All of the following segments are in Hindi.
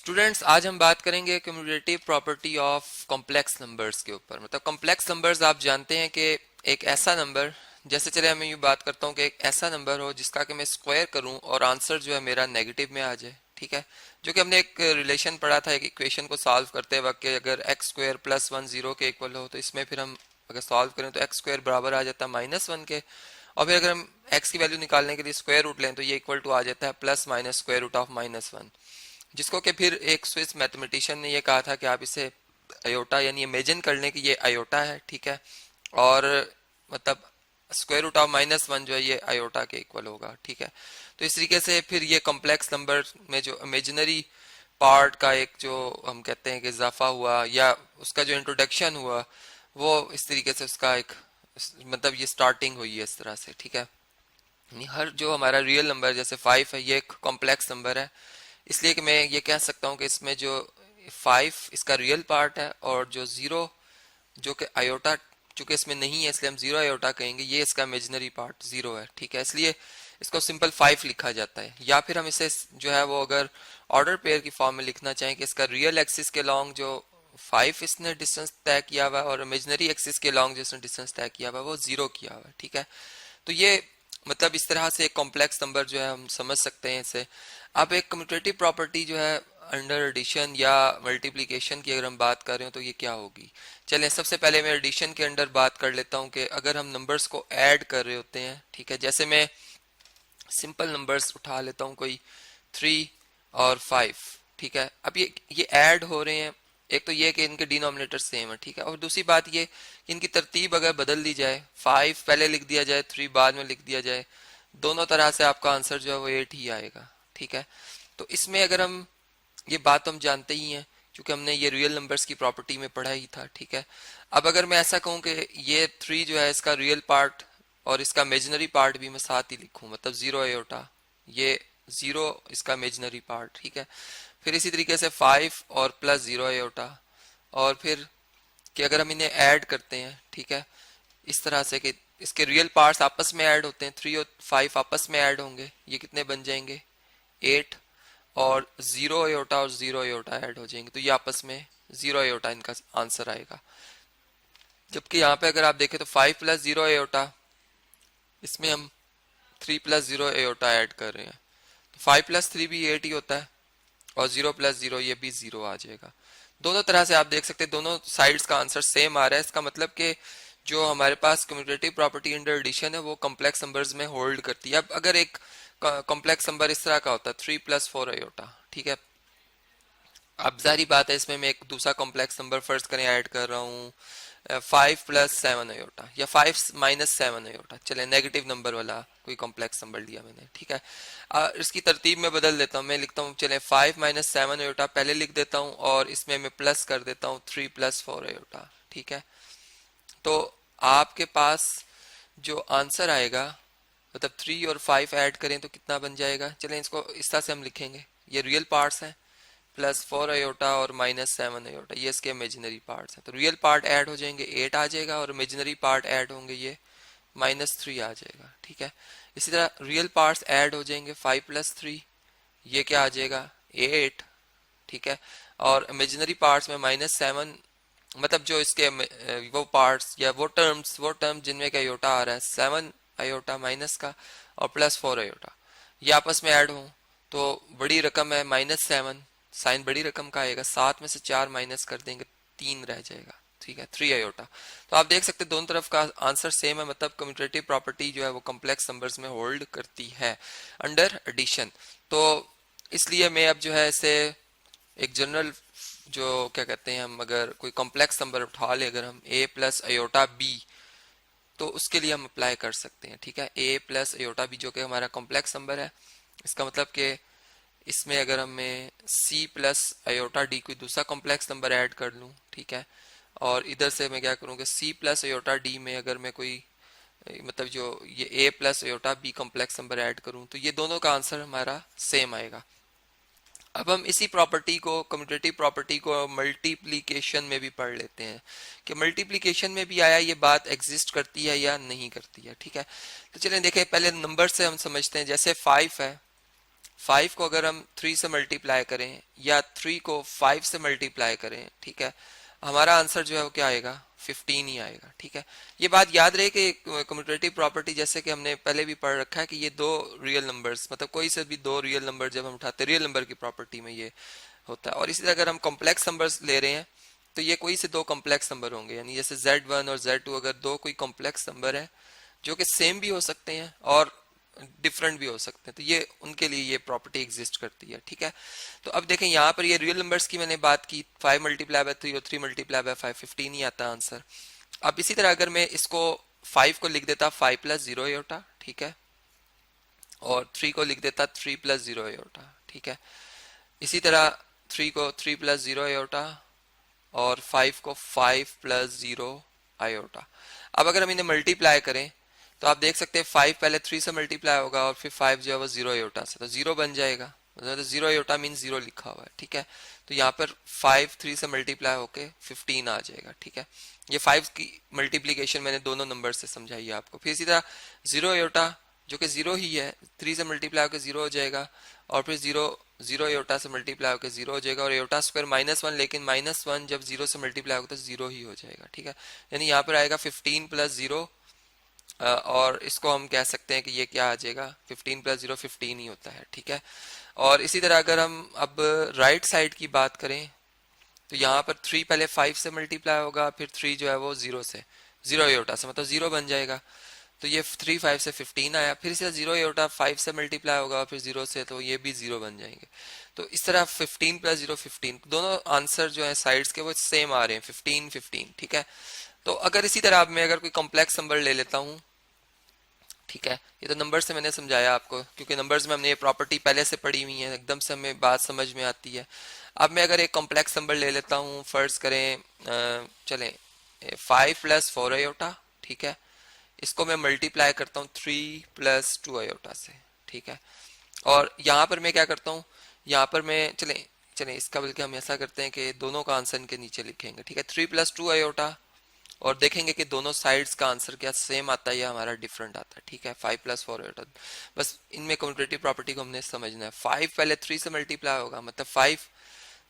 स्टूडेंट्स, आज हम बात करेंगे commutative property of complex numbers के ऊपर। मतलब कॉम्प्लेक्स नंबर्स आप जानते हैं कि एक ऐसा नंबर, जैसे चले मैं यूँ बात करता हूँ कि एक ऐसा नंबर हो जिसका कि मैं स्क्वायर करूँ और आंसर जो है मेरा नेगेटिव में आ जाए। ठीक है, जो कि हमने एक रिलेशन पढ़ा था एक इक्वेशन को सॉल्व करते वक्त कि अगर x square plus one zero के इक्वल हो तो इसमें फिर हम अगर सॉल्व करें तो एक्स स्क्वायर बराबर आ जाता है माइनस वन के। और फिर अगर हम एक्स की वैल्यू निकालने के लिए स्क्वायर रूट लें तो ये इक्वल टू आ जाता है plus minus square root of minus one, जिसको कि फिर एक स्विस मैथमेटिशियन ने ये कहा था कि आप इसे अयोटा यानी इमेजिन कर लें कि ये अयोटा है। ठीक है, और मतलब square root of minus one जो है ये अयोटा के इक्वल होगा। ठीक है, तो इस तरीके से फिर ये कॉम्प्लेक्स नंबर में जो इमेजिनरी पार्ट का एक जो हम कहते हैं कि इजाफा हुआ या उसका जो इंट्रोडक्शन हुआ, वो इस तरीके से उसका एक मतलब ये स्टार्टिंग हुई है इस तरह से। ठीक है, हर जो हमारा रियल नंबर जैसे फाइव है ये एक कॉम्प्लेक्स नंबर है, इसलिए कि मैं ये कह सकता हूँ कि इसमें जो फाइव इसका रियल पार्ट है और जो जीरो जो कि आयोटा चूंकि इसमें नहीं है इसलिए हम जीरो आयोटा कहेंगे, ये इसका इमेजिनरी पार्ट जीरो है। ठीक है, इसलिए इसको सिंपल फाइव लिखा जाता है। या फिर हम इसे जो है वो अगर ऑर्डर पेयर की फॉर्म में लिखना चाहें कि इसका रियल एक्सिस के लॉन्ग जो फाइव इसने डिस्टेंस तय किया हुआ है और इमेजिनरी एक्सिस के लॉन्ग जिसने डिस्टेंस तय किया हुआ है वो जीरो किया हुआ है। ठीक है, तो ये मतलब इस तरह से एक कॉम्प्लेक्स नंबर जो है हम समझ सकते हैं इसे। अब एक कम्यूटेटिव प्रॉपर्टी जो है अंडर एडिशन या मल्टीप्लिकेशन की अगर हम बात कर रहे हो तो ये क्या होगी। चलें, सबसे पहले मैं एडिशन के अंडर बात कर लेता हूँ कि अगर हम नंबर्स को ऐड कर रहे होते हैं, ठीक है, जैसे मैं सिंपल नंबर्स उठा लेता हूँ कोई थ्री और फाइव। ठीक है, अब ये ऐड हो रहे हैं। एक तो ये कि इनके डिनोमिनेटर सेम है। ठीक है, और दूसरी बात ये कि इनकी तरतीब अगर बदल दी जाए, फाइव पहले लिख दिया जाए थ्री बाद में लिख दिया जाए, दोनों तरह से आपका आंसर जो है वो एट ही आएगा। ठीक है, तो इसमें अगर हम ये बात हम जानते ही हैं क्योंकि हमने ये रियल नंबर्स की प्रॉपर्टी में पढ़ा ही था। ठीक है, अब अगर मैं ऐसा कहूँ कि ये थ्री जो है इसका रियल पार्ट और इसका इमेजिनरी पार्ट भी मैं साथ ही लिखूं, मतलब जीरो आयोटा, ये जीरो इसका इमेजिनरी पार्ट। ठीक है, फिर इसी तरीके से फाइव और प्लस जीरो आयोटा, और फिर कि अगर हम इन्हें ऐड करते हैं, ठीक है, इस तरह से कि इसके रियल पार्ट्स आपस में ऐड होते हैं, थ्री और फाइव आपस में ऐड होंगे, ये कितने बन जाएंगे एट, और जीरो आयोटा और जीरो आयोटा ऐड हो जाएंगे तो ये आपस में जीरो आयोटा इनका आंसर आएगा। जबकि यहाँ पे अगर आप देखें तो फाइव प्लस जीरो आयोटा, इसमें हम three plus zero aorta add कर रहे हैं तो फाइव प्लस थ्री भी एट ही होता है और जीरो प्लस जीरो ये भी जीरो आ जाएगा। दोनों तरह से आप देख सकते हैं दोनों साइड्स का आंसर सेम आ रहा है। इसका मतलब कि जो हमारे पास कम्यूटेटिव प्रॉपर्टी अंडर एडिशन है वो कॉम्प्लेक्स नंबर्स में होल्ड करती है। अब अगर एक कॉम्प्लेक्स नंबर इस तरह का होता है थ्री प्लस फोर अयोटा, ठीक है, अब जारी बात है इसमें मैं एक दूसरा कॉम्प्लेक्स नंबर फर्स्ट करें ऐड कर रहा हूँ फाइव प्लस सेवन अयोटा या फाइव माइनस सेवन अयोटा, चले नेगेटिव नंबर वाला कोई कॉम्प्लेक्स नंबर लिया मैंने। ठीक है, इसकी तरतीब में बदल देता हूँ, मैं लिखता हूँ चले फाइव माइनस सेवन अयोटा पहले लिख देता हूँ और इसमें मैं प्लस कर देता हूँ थ्री प्लस फोर अयोटा। ठीक है, तो आपके पास जो आंसर आएगा मतलब थ्री और फाइव ऐड करें तो कितना बन जाएगा। चलें इसको इस तरह से हम लिखेंगे, ये रियल पार्ट्स हैं प्लस फोर अयोटा और माइनस सेवन अयोटा ये इसके इमेजिनरी पार्ट्स हैं, तो रियल पार्ट ऐड हो जाएंगे एट आ जाएगा और इमेजिनरी पार्ट ऐड होंगे ये माइनस थ्री आ जाएगा। ठीक है, इसी तरह रियल पार्ट्स ऐड हो जाएंगे फाइव प्लस थ्री ये क्या आ जाएगा एट। ठीक है, और इमेजिनरी पार्ट्स में माइनस सेवन, मतलब जो इसके वो पार्ट्स या वो टर्म जिनमें का अयोटा आ रहा है सेवन अयोटा माइनस का और प्लस फोर अयोटा ये आपस में ऐड हो तो बड़ी रकम है माइनस सेवन, साइन बड़ी रकम का आएगा, सात में से चार माइनस कर देंगे तीन रह जाएगा। ठीक है, थ्री अयोटा। तो आप देख सकते हैं दोनों तरफ का आंसर सेम है, मतलब कम्यूटेटिव प्रॉपर्टी जो है वो कॉम्प्लेक्स नंबर्स में होल्ड करती है अंडर एडिशन। तो इसलिए मैं अब जो है इसे एक जनरल जो क्या कहते हैं हम अगर कोई कॉम्प्लेक्स नंबर उठा ले, अगर हम a प्लस अयोटा बी तो उसके लिए हम अप्लाई कर सकते हैं। ठीक है, a प्लस अयोटा बी जो कि हमारा कॉम्प्लेक्स नंबर है, इसका मतलब कि इसमें अगर हम मैं c प्लस अयोटा डी कोई दूसरा कॉम्प्लेक्स नंबर ऐड कर लूँ, ठीक है, और इधर से मैं क्या करूँगा c प्लस अयोटा डी में अगर मैं कोई मतलब जो ये a plus iota b complex number add करूँ तो ये दोनों का आंसर हमारा सेम आएगा। अब हम इसी प्रॉपर्टी को कम्यूटेटिव प्रॉपर्टी को मल्टीप्लिकेशन में भी पढ़ लेते हैं कि मल्टीप्लिकेशन में भी आया ये बात एग्जिस्ट करती है या नहीं करती है। ठीक है, तो चलें देखें पहले नंबर से हम समझते हैं। जैसे फाइव है, 5 को अगर हम 3 से मल्टीप्लाई करें या 3 को 5 से मल्टीप्लाई करें, ठीक है, हमारा आंसर जो है वो क्या आएगा, 15 ही आएगा। ठीक है, ये बात याद रहे कि कम्यूटेटिव प्रॉपर्टी जैसे कि हमने पहले भी पढ़ रखा है कि ये दो रियल नंबर्स, मतलब कोई से भी दो रियल नंबर जब हम उठाते हैं रियल नंबर की प्रॉपर्टी में ये होता है। और इसी तरह अगर हम कॉम्प्लेक्स नंबर्स ले रहे हैं तो ये कोई से दो कॉम्प्लेक्स नंबर होंगे, यानी जैसे Z1 और Z2 अगर दो कोई कॉम्प्लेक्स नंबर है जो कि सेम भी हो सकते हैं और डिफरेंट भी हो सकते हैं, तो ये उनके लिए ये प्रॉपर्टी एग्जिस्ट करती है। ठीक है, तो अब देखें यहाँ पर ये रियल नंबर्स की मैंने बात की, 5 मल्टीप्लाई बाय 3 और 3 मल्टीप्लाई बाय 5, 15 ही आता है आंसर। अब इसी तरह अगर मैं इसको 5 को लिख देता 5 प्लस 0 आयोटा, ठीक है, और 3 को लिख देता 3 प्लस 0 आयोटा, ठीक है, इसी तरह 3 को 3 प्लस 0 आयोटा और 5 को 5 प्लस 0 आयोटा। अब अगर हम इन्हें मल्टीप्लाई करें तो आप देख सकते हैं 5 पहले 3 से मल्टीप्लाई होगा और फिर 5 जो है वो 0 आयोटा से, तो 0 बन जाएगा, मतलब 0 आयोटा मीन 0 लिखा हुआ है। ठीक है, तो यहाँ पर 5 3 से मल्टीप्लाई होके 15 आ जाएगा। ठीक है, ये 5 की मल्टीप्लीकेशन मैंने दोनों नंबर से समझाई है आपको। फिर इसी तरह 0 आयोटा जो कि 0 ही है, 3 से मल्टीप्लाई होकर 0 हो जाएगा और फिर 0 आयोटा से मल्टीप्लाई होकर 0 हो जाएगा और आयोटा स्क्वायर -1, लेकिन -1 जब 0 से मल्टीप्लाई होगा तो 0 ही हो जाएगा। ठीक है, यानी यहाँ पर आएगा 15 प्लस 0 और इसको हम कह सकते हैं कि ये क्या आ जाएगा, 15 प्लस 0 15 ही होता है। ठीक है, और इसी तरह अगर हम अब राइट साइड की बात करें तो यहाँ पर 3 पहले 5 से मल्टीप्लाई होगा, फिर 3 जो है वो 0 से, 0 आयोटा से, मतलब 0 बन जाएगा, तो ये 3 5 से 15 आया। फिर इसे 0 आयोटा 5 से मल्टीप्लाई होगा फिर 0 से, तो ये भी 0 बन जाएंगे। तो इस तरह 15 प्लस 0 15, दोनों आंसर जो है साइड्स के वो सेम आ रहे हैं, 15 15। ठीक है, तो अगर इसी तरह मैं अगर कोई कॉम्प्लेक्स नंबर ले लेता हूँ, ठीक है, ये तो नंबर से मैंने समझाया आपको, क्योंकि नंबर्स में हमने ये प्रॉपर्टी पहले से पढ़ी हुई है, एकदम से हमें बात समझ में आती है। अब मैं अगर एक कॉम्प्लेक्स नंबर ले लेता हूँ, फर्ज करें चलें 5 प्लस 4 आयोटा, ठीक है, इसको मैं मल्टीप्लाई करता हूँ 3 प्लस 2 आयोटा से। ठीक है, और यहाँ पर मैं क्या करता हूँ, यहाँ पर मैं चलें चलें इसका बल्कि हम ऐसा करते हैं कि दोनों का आंसर इनके नीचे लिखेंगे। ठीक है, 3 प्लस 2 आयोटा और देखेंगे कि दोनों साइड्स का आंसर क्या सेम आता है या हमारा डिफरेंट आता है। ठीक है, 5 प्लस 4 आयोटा, बस इनमें कम्यूटेटिव प्रॉपर्टी को हमने समझना है। 5 पहले 3 से मल्टीप्लाई होगा, मतलब 5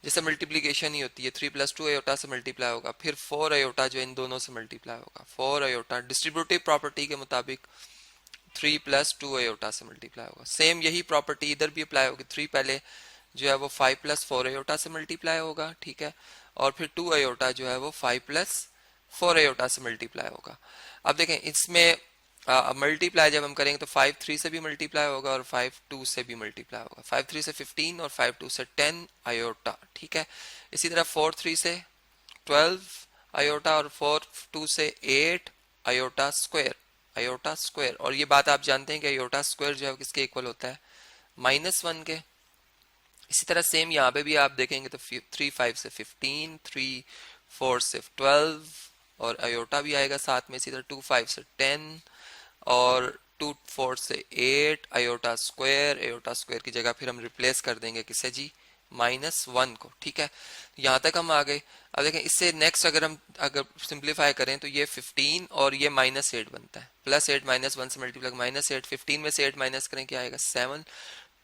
जैसे मल्टीप्लीकेशन ही होती है, 3 प्लस 2 आयोटा से मल्टीप्लाई होगा, फिर 4 आयोटा जो इन दोनों से मल्टीप्लाई होगा, 4 आयोटा डिस्ट्रीब्यूटिव प्रॉपर्टी के मुताबिक 3 प्लस 2 आयोटा से मल्टीप्लाई होगा। सेम यही प्रॉपर्टी इधर भी अप्लाई होगी, 3 पहले जो है वो 5 प्लस 4 आयोटा से मल्टीप्लाई होगा, ठीक है, और फिर 2 आयोटा जो है वो 5 प्लस 4 आयोटा से मल्टीप्लाई होगा। अब देखें इसमें मल्टीप्लाई जब हम करेंगे तो 5 3 से भी मल्टीप्लाई होगा और 5 2 से भी मल्टीप्लाई होगा, 5 3 से 15 और 5 2 से 10 आयोटा। ठीक है, इसी तरह 4 3 से 12 आयोटा और 4 2 से 8 आयोटा स्क्वायर, आयोटा स्क्वायर। और ये बात आप जानते हैं कि आयोटा स्क्वायर जो है किसके इक्वल होता है, -1 के। इसी तरह सेम यहाँ पे भी आप देखेंगे तो 3 5 से 15, 3 4 से 12 और आयोटा भी आएगा साथ में। इसी तरह 2 5 से 10 और 2 4 से 8 आयोटा स्क्वायर, आयोटा स्क्वायर की जगह फिर हम रिप्लेस कर देंगे किसे जी, -1 को। ठीक है, यहाँ तक हम आ गए। अब देखें इससे नेक्स्ट अगर सिंप्लीफाई करें तो ये 15 और ये -8 बनता है, +8 -1 से मल्टीप्लाई -8, 15 में से 8 माइनस करें क्या आएगा 7,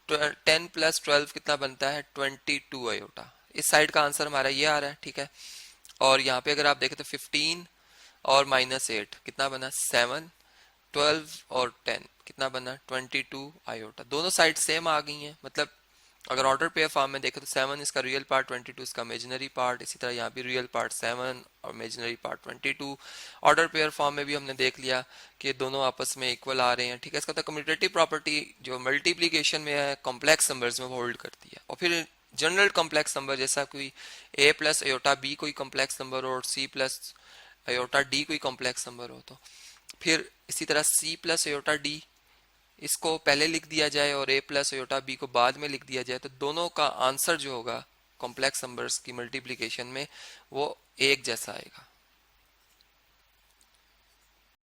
10 प्लस 12 कितना बनता है 22 आयोटा। इस साइड का आंसर हमारा ये आ रहा है। ठीक है, और यहाँ पे अगर आप देखें तो 15 और -8 कितना बना 7, 12 और 10 कितना बना 22 आयोटा। दोनों साइड सेम आ गई हैं, मतलब अगर ऑर्डर पेयर फॉर्म में देखें तो 7 इसका रियल पार्ट, 22 इसका इमेजिनरी पार्ट। इसी तरह यहाँ भी रियल पार्ट 7 और imaginary part 22। Order pair form में भी हमने देख लिया कि दोनों आपस में इक्वल आ रहे हैं। ठीक है, इसका तो कम्यूटेटिव प्रॉपर्टी जो मल्टीप्लीकेशन में है कॉम्प्लेक्स नंबर्स में वो होल्ड करती है। और फिर जनरल कॉम्प्लेक्स नंबर जैसा कोई a प्लस आयोटा b कोई कॉम्प्लेक्स नंबर हो और c प्लस आयोटा d कोई कॉम्प्लेक्स नंबर हो, तो फिर इसी तरह c प्लस आयोटा d इसको पहले लिख दिया जाए और a प्लस आयोटा b को बाद में लिख दिया जाए, तो दोनों का आंसर जो होगा कॉम्प्लेक्स नंबर्स की मल्टीप्लिकेशन में वो एक जैसा आएगा।